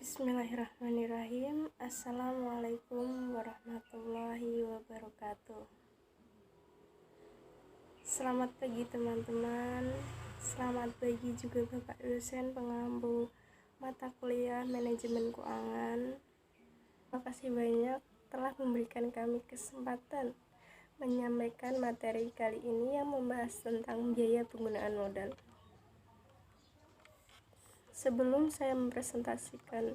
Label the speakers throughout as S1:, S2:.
S1: Bismillahirrahmanirrahim. Assalamualaikum warahmatullahi wabarakatuh. Selamat pagi teman-teman. Selamat pagi juga Bapak dosen pengampu mata kuliah manajemen keuangan. Terima kasih banyak telah memberikan kami kesempatan menyampaikan materi kali ini yang membahas tentang biaya penggunaan modal. Sebelum saya mempresentasikan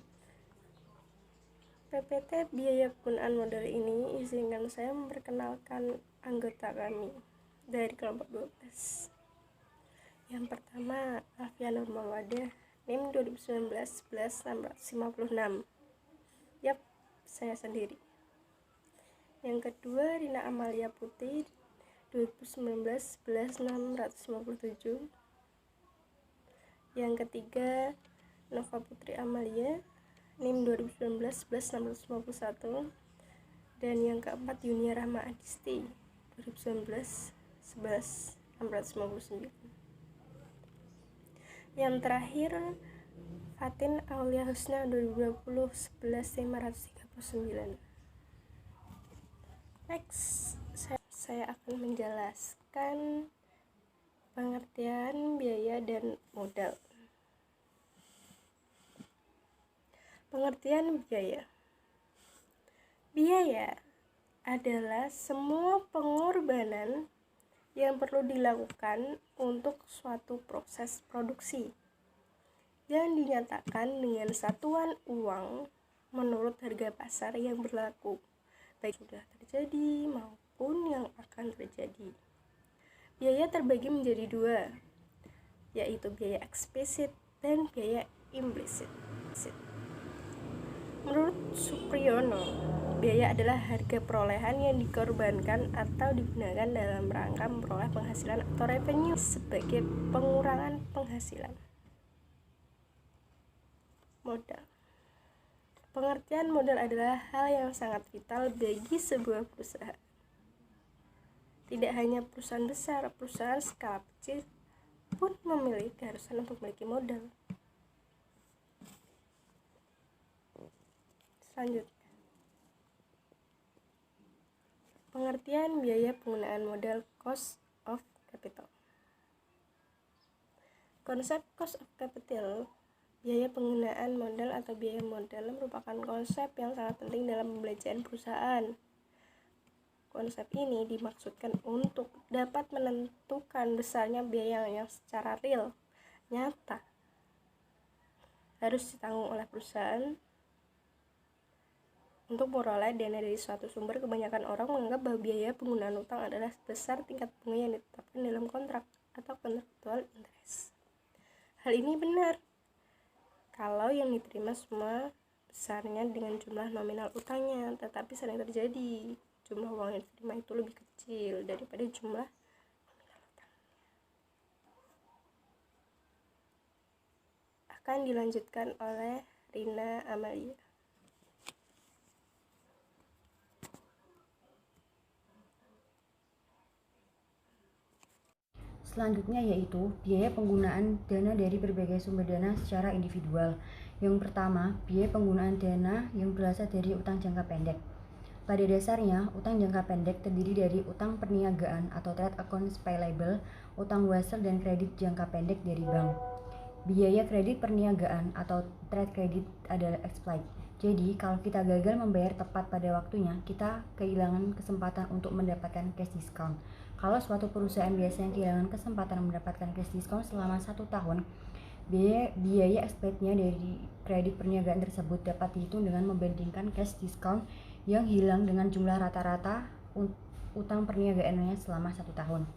S1: PPT biaya penggunaan modal ini, izinkan saya memperkenalkan anggota kami dari kelompok 12. Yang pertama, Alfian Nurmawada, NIM 2019 11656. Yap, saya sendiri. Yang kedua, Rina Amalia Putih, 2019 11657. Yang ketiga, Nova Putri Amalia, NIM 2019 11651. Dan yang keempat, Yunia Rahma Adisti, 2019 11659. Yang terakhir, Fatin Aulia Husna, 2020 11539. Next, saya akan menjelaskan pengertian biaya dan modal. Pengertian biaya. Biaya adalah semua pengorbanan yang perlu dilakukan untuk suatu proses produksi yang dinyatakan dengan satuan uang menurut harga pasar yang berlaku, baik sudah terjadi maupun yang akan terjadi. Biaya terbagi menjadi dua, yaitu biaya eksplisit dan biaya implisit. Menurut Supriyono, biaya adalah harga perolehan yang dikorbankan atau digunakan dalam rangka memperoleh penghasilan atau revenue sebagai pengurangan penghasilan. Modal. Pengertian modal adalah hal yang sangat vital bagi sebuah perusahaan. Tidak hanya perusahaan besar, perusahaan skala kecil pun memiliki keharusan untuk memiliki modal. Selanjutnya, pengertian biaya penggunaan modal, cost of capital. Konsep cost of capital, biaya penggunaan modal atau biaya modal, merupakan konsep yang sangat penting dalam pembelajaran perusahaan. Konsep ini dimaksudkan untuk dapat menentukan besarnya biaya yang secara real, nyata, harus ditanggung oleh perusahaan untuk memperoleh dana dari suatu sumber. Kebanyakan orang menganggap bahwa biaya penggunaan utang adalah sebesar tingkat bunga yang ditetapkan dalam kontrak atau kontraktual interest. Hal ini benar kalau yang diterima semua besarnya dengan jumlah nominal utangnya, tetapi sering terjadi jumlah uang yang diterima itu lebih kecil daripada jumlah nominal utangnya. Akan dilanjutkan oleh Rina Amalia.
S2: Selanjutnya yaitu biaya penggunaan dana dari berbagai sumber dana secara individual. Yang pertama, biaya penggunaan dana yang berasal dari utang jangka pendek. Pada dasarnya, utang jangka pendek terdiri dari utang perniagaan atau trade accounts payable, utang wesel dan kredit jangka pendek dari bank. Biaya kredit perniagaan atau trade credit adalah expired. Jadi, kalau kita gagal membayar tepat pada waktunya, kita kehilangan kesempatan untuk mendapatkan cash discount. Kalau suatu perusahaan biasanya kehilangan kesempatan mendapatkan cash discount selama 1 tahun, biaya expirednya dari kredit perniagaan tersebut dapat dihitung dengan membandingkan cash discount yang hilang dengan jumlah rata-rata utang perniagaannya selama 1 tahun.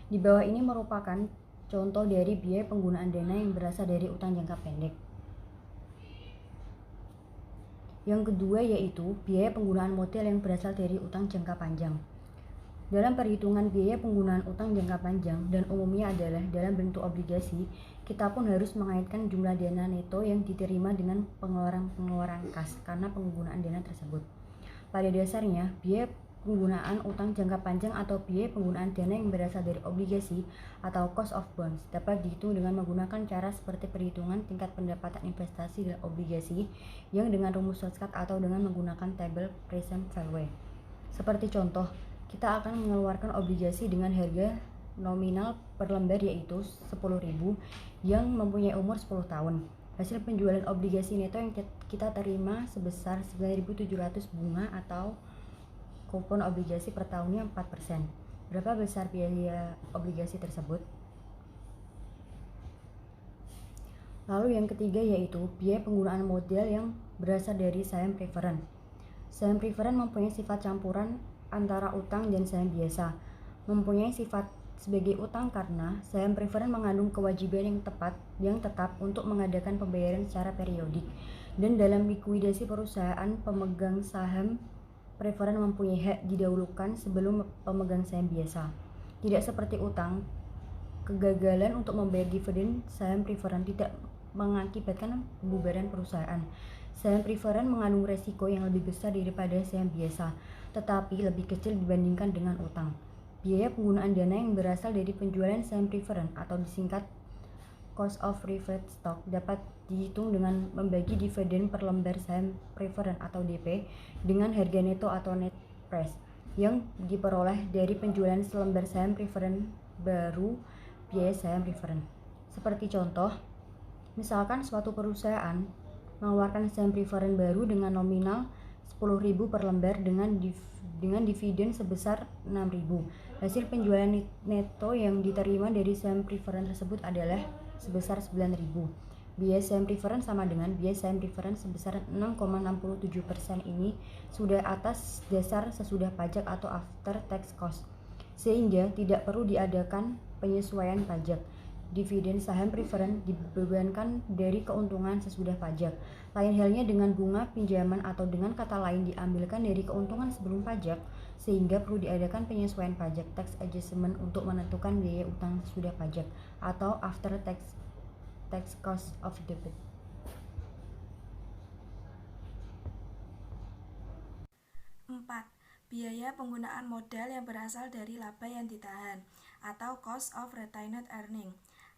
S2: Di bawah ini merupakan contoh dari biaya penggunaan dana yang berasal dari utang jangka pendek. Yang kedua yaitu biaya penggunaan modal yang berasal dari utang jangka panjang. Dalam perhitungan biaya penggunaan utang jangka panjang dan umumnya adalah dalam bentuk obligasi, kita pun harus mengaitkan jumlah dana neto yang diterima dengan pengeluaran kas karena penggunaan dana tersebut. Pada dasarnya, biaya penggunaan utang jangka panjang atau biaya penggunaan dana yang berasal dari obligasi atau cost of bonds dapat dihitung dengan menggunakan cara seperti perhitungan tingkat pendapatan investasi dan obligasi yang dengan rumus shortcut atau dengan menggunakan tabel present value. Seperti contoh, kita akan mengeluarkan obligasi dengan harga nominal per lembar yaitu 10.000 yang mempunyai umur 10 tahun. Hasil penjualan obligasi neto yang kita terima sebesar 9.700 bunga atau kupon obligasi per tahunnya 4%. Berapa besar biaya obligasi tersebut? Lalu yang ketiga yaitu biaya penggunaan modal yang berasal dari saham preferen. Saham preferen mempunyai sifat campuran antara utang dan saham biasa. Mempunyai sifat sebagai utang karena saham preferen mengandung kewajiban yang tetap untuk mengadakan pembayaran secara periodik. Dan dalam likuidasi perusahaan, pemegang saham preferen mempunyai hak didahulukan sebelum pemegang saham biasa. Tidak seperti utang, kegagalan untuk membayar dividen saham preferen tidak mengakibatkan pembubaran perusahaan. Saham preferen mengandung resiko yang lebih besar daripada saham biasa, tetapi lebih kecil dibandingkan dengan utang. Biaya penggunaan dana yang berasal dari penjualan saham preferen atau disingkat cost of preferred stock dapat dihitung dengan membagi dividen per lembar saham preferen atau DP dengan harga neto atau net price yang diperoleh dari penjualan selembar saham preferen baru biaya saham preferen. Seperti contoh, misalkan suatu perusahaan mengeluarkan saham preferen baru dengan nominal 10.000 per lembar dengan dividen sebesar 6.000. Hasil penjualan neto yang diterima dari saham preferen tersebut adalah sebesar 9.000. Biaya saham preferen sama dengan biaya saham preferen sebesar 6,67% ini sudah atas dasar sesudah pajak atau after tax cost, sehingga tidak perlu diadakan penyesuaian pajak. Dividen saham preferen dibebankan dari keuntungan sesudah pajak. Lain halnya dengan bunga pinjaman atau dengan kata lain diambilkan dari keuntungan sebelum pajak, sehingga perlu diadakan penyesuaian pajak tax adjustment untuk menentukan biaya utang sesudah pajak atau after tax cost of debt.
S3: 4. Biaya penggunaan modal yang berasal dari laba yang ditahan atau cost of retained earning.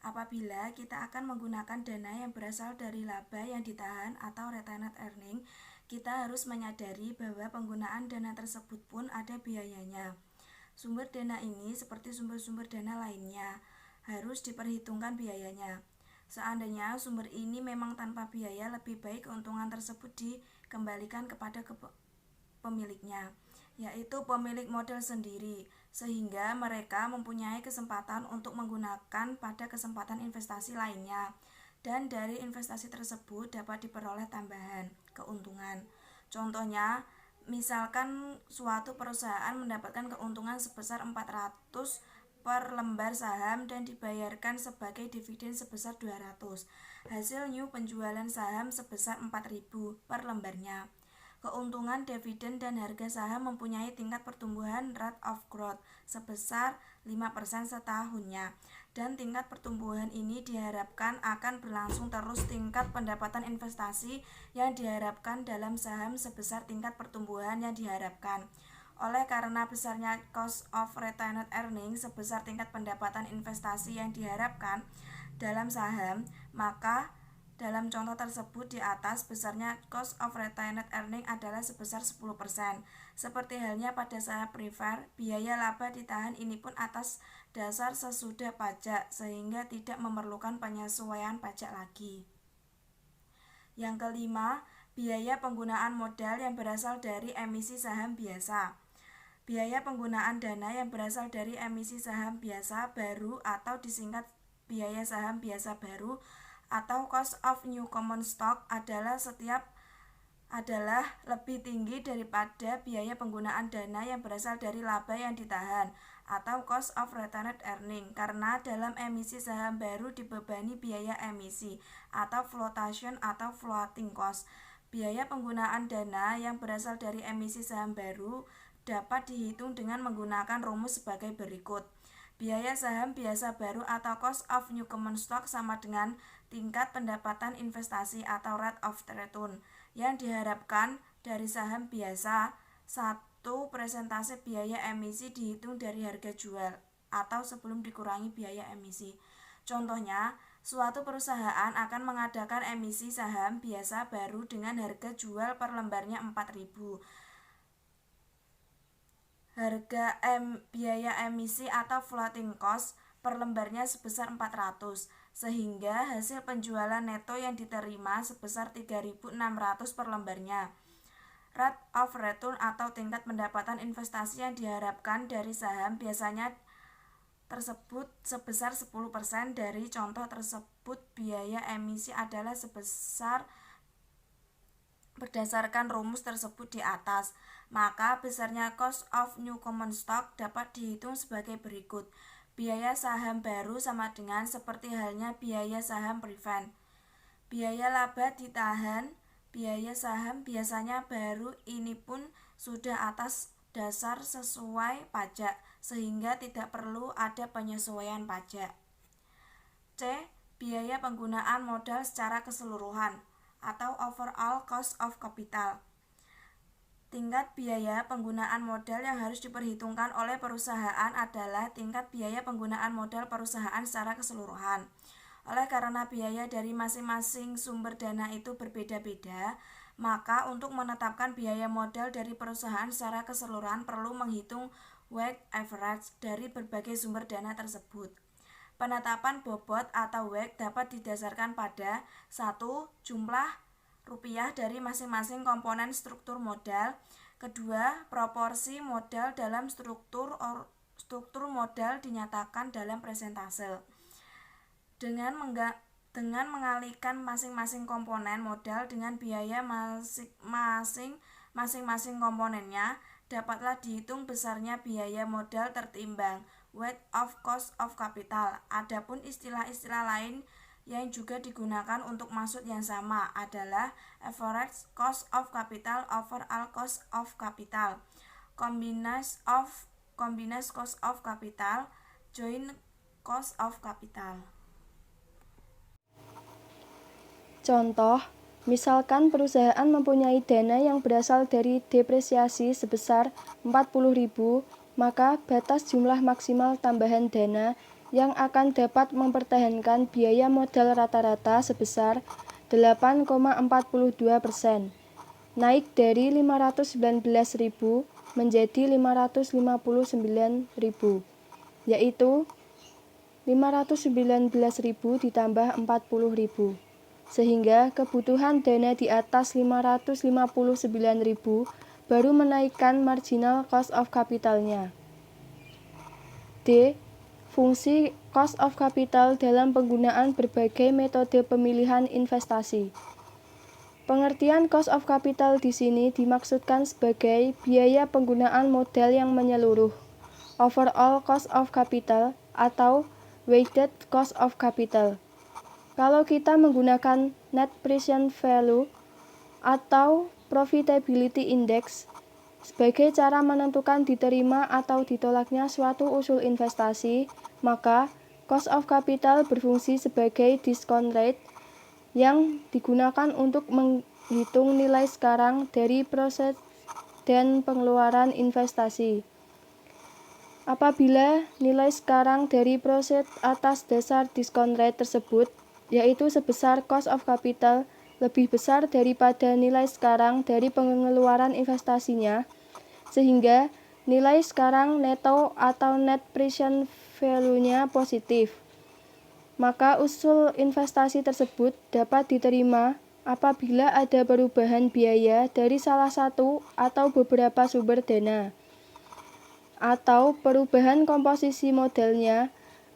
S3: Apabila kita akan menggunakan dana yang berasal dari laba yang ditahan atau retained earning, kita harus menyadari bahwa penggunaan dana tersebut pun ada biayanya. Sumber dana ini seperti sumber-sumber dana lainnya harus diperhitungkan biayanya. Seandainya sumber ini memang tanpa biaya, lebih baik keuntungan tersebut dikembalikan kepada pemiliknya, yaitu pemilik modal sendiri, sehingga mereka mempunyai kesempatan untuk menggunakan pada kesempatan investasi lainnya, dan dari investasi tersebut dapat diperoleh tambahan keuntungan. Contohnya, misalkan suatu perusahaan mendapatkan keuntungan sebesar 400 per lembar saham dan dibayarkan sebagai dividen sebesar 200. Hasil new penjualan saham sebesar 4.000 per lembarnya. Keuntungan dividen dan harga saham mempunyai tingkat pertumbuhan rate of growth sebesar 5% setahunnya, dan tingkat pertumbuhan ini diharapkan akan berlangsung terus. Tingkat pendapatan investasi yang diharapkan dalam saham sebesar tingkat pertumbuhan yang diharapkan. Oleh karena besarnya cost of retained earning sebesar tingkat pendapatan investasi yang diharapkan dalam saham, maka dalam contoh tersebut di atas, besarnya cost of retained earning adalah sebesar 10%. Seperti halnya pada saham prefer, biaya laba ditahan ini pun atas dasar sesudah pajak, sehingga tidak memerlukan penyesuaian pajak lagi. Yang kelima, biaya penggunaan modal yang berasal dari emisi saham biasa. Biaya penggunaan dana yang berasal dari emisi saham biasa baru atau disingkat biaya saham biasa baru atau cost of new common stock adalah lebih tinggi daripada biaya penggunaan dana yang berasal dari laba yang ditahan atau cost of retained earning, karena dalam emisi saham baru dibebani biaya emisi atau flotation atau floating cost. Biaya penggunaan dana yang berasal dari emisi saham baru dapat dihitung dengan menggunakan rumus sebagai berikut. Biaya saham biasa baru atau cost of new common stock sama dengan tingkat pendapatan investasi atau rate of return yang diharapkan dari saham biasa yaitu persentase biaya emisi dihitung dari harga jual atau sebelum dikurangi biaya emisi. Contohnya, suatu perusahaan akan mengadakan emisi saham biasa baru dengan harga jual per lembarnya 4.000. Harga biaya emisi atau floating cost per lembarnya sebesar 400, sehingga hasil penjualan neto yang diterima sebesar 3.600 per lembarnya. Rate of return atau tingkat pendapatan investasi yang diharapkan dari saham biasanya tersebut sebesar 10% dari contoh tersebut. Biaya emisi adalah sebesar berdasarkan rumus tersebut di atas, maka besarnya cost of new common stock dapat dihitung sebagai berikut. Biaya saham baru sama dengan seperti halnya biaya saham preferred. Biaya laba ditahan. Biaya saham biasanya baru ini pun sudah atas dasar sesuai pajak, sehingga tidak perlu ada penyesuaian pajak. C. Biaya penggunaan modal secara keseluruhan atau overall cost of capital. Tingkat biaya penggunaan modal yang harus diperhitungkan oleh perusahaan adalah tingkat biaya penggunaan modal perusahaan secara keseluruhan. Oleh karena biaya dari masing-masing sumber dana itu berbeda-beda, maka untuk menetapkan biaya modal dari perusahaan secara keseluruhan perlu menghitung weighted average dari berbagai sumber dana tersebut. Penetapan bobot atau WACC dapat didasarkan pada 1. Jumlah rupiah dari masing-masing komponen struktur modal. 2. Proporsi modal dalam struktur modal dinyatakan dalam persentase. Dengan mengalihkan masing-masing komponen modal dengan biaya masing-masing komponennya, dapatlah dihitung besarnya biaya modal tertimbang weight of cost of capital. Adapun istilah-istilah lain yang juga digunakan untuk maksud yang sama adalah average cost of capital, overall cost of capital, combined cost of capital, joint cost of capital.
S1: Contoh, misalkan perusahaan mempunyai dana yang berasal dari depresiasi sebesar 40.000, maka batas jumlah maksimal tambahan dana yang akan dapat mempertahankan biaya modal rata-rata sebesar 8,42%, naik dari 519.000 menjadi 559.000, yaitu 519.000 ditambah 40.000. Sehingga kebutuhan dana di atas 559.000 baru menaikkan marginal cost of capital-nya. D. Fungsi cost of capital dalam penggunaan berbagai metode pemilihan investasi. Pengertian cost of capital di sini dimaksudkan sebagai biaya penggunaan modal yang menyeluruh, overall cost of capital atau weighted cost of capital. Kalau kita menggunakan net present value atau profitability index sebagai cara menentukan diterima atau ditolaknya suatu usul investasi, maka cost of capital berfungsi sebagai discount rate yang digunakan untuk menghitung nilai sekarang dari proses dan pengeluaran investasi. Apabila nilai sekarang dari proses atas dasar discount rate tersebut, yaitu sebesar cost of capital, lebih besar daripada nilai sekarang dari pengeluaran investasinya, sehingga nilai sekarang neto atau net present value-nya positif, maka usul investasi tersebut dapat diterima apabila ada perubahan biaya dari salah satu atau beberapa sumber dana, atau perubahan komposisi modalnya,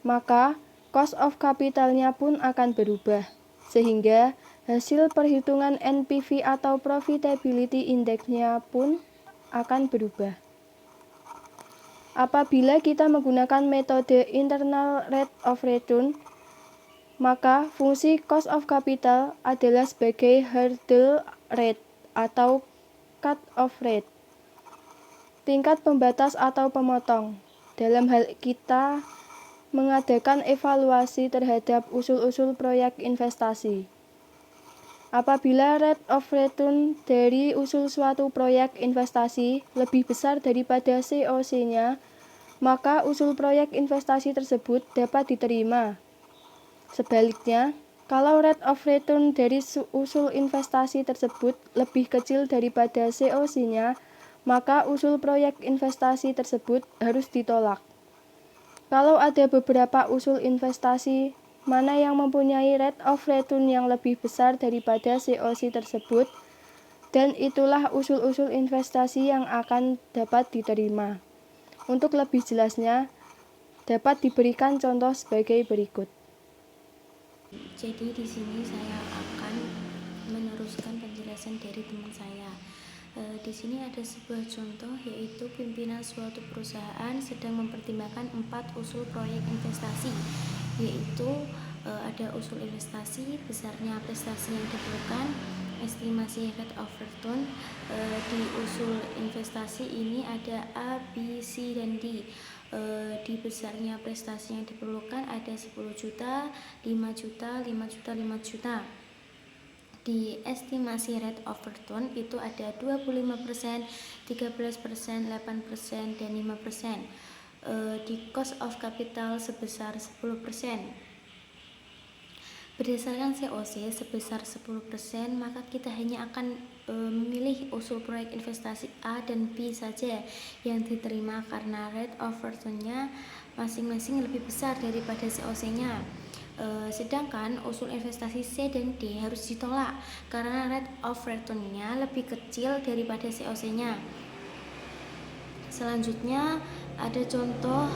S1: maka cost of capital-nya pun akan berubah, sehingga hasil perhitungan NPV atau profitability index-nya pun akan berubah. Apabila kita menggunakan metode internal rate of return, maka fungsi cost of capital adalah sebagai hurdle rate atau cut-off rate, tingkat pembatas atau pemotong. Dalam hal kita mengadakan evaluasi terhadap usul-usul proyek investasi. Apabila rate of return dari usul suatu proyek investasi lebih besar daripada COC-nya, maka usul proyek investasi tersebut dapat diterima. Sebaliknya, kalau rate of return dari usul investasi tersebut lebih kecil daripada COC-nya, maka usul proyek investasi tersebut harus ditolak. Kalau ada beberapa usul investasi, mana yang mempunyai rate of return yang lebih besar daripada COC tersebut, dan itulah usul-usul investasi yang akan dapat diterima. Untuk lebih jelasnya, dapat diberikan contoh sebagai berikut.
S4: Jadi di sini saya akan meneruskan penjelasan dari teman saya. Di sini ada sebuah contoh, yaitu pimpinan suatu perusahaan sedang mempertimbangkan 4 usul proyek investasi, yaitu ada usul investasi, besarnya prestasi yang diperlukan, estimasi rate of return. Di usul investasi ini ada A, B, C, dan D. Di besarnya prestasi yang diperlukan ada 10 juta, 5 juta, 5 juta, 5 juta. Di estimasi rate of return itu ada 25%, 13%, 8%, dan 5%. Di cost of capital sebesar 10%. Berdasarkan COC sebesar 10%, maka kita hanya akan memilih usul proyek investasi A dan B saja yang diterima karena rate of return-nya masing-masing lebih besar daripada COC-nya. Sedangkan usul investasi C dan D harus ditolak karena rate of return-nya lebih kecil daripada COC-nya. Selanjutnya ada contoh,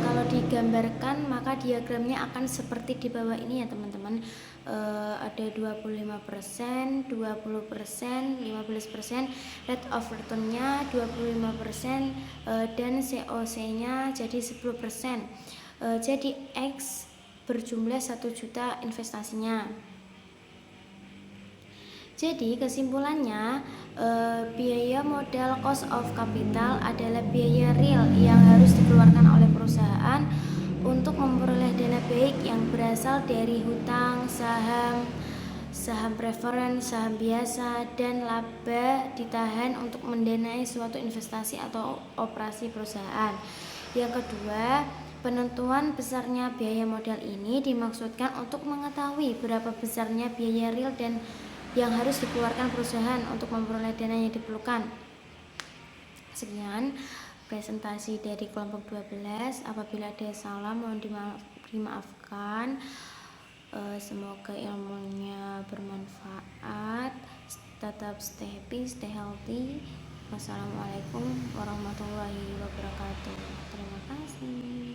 S4: kalau digambarkan maka diagramnya akan seperti di bawah ini ya teman-teman. Ada 25%, 20%, 15%, rate of return-nya 25%, dan COC-nya jadi 10%. Jadi X berjumlah 1 juta investasinya. Jadi kesimpulannya, biaya modal cost of capital adalah biaya real yang harus dikeluarkan oleh perusahaan untuk memperoleh dana baik yang berasal dari hutang, saham preferen, saham biasa, dan laba ditahan untuk mendanai suatu investasi atau operasi perusahaan. Yang kedua, penentuan besarnya biaya modal ini dimaksudkan untuk mengetahui berapa besarnya biaya real dan yang harus dikeluarkan perusahaan untuk memperoleh dana yang diperlukan. Sekian presentasi dari kelompok 12. Apabila ada salah mohon dimaafkan. Semoga ilmunya bermanfaat. Tetap stay happy, stay healthy. Wassalamualaikum warahmatullahi wabarakatuh. Terima kasih.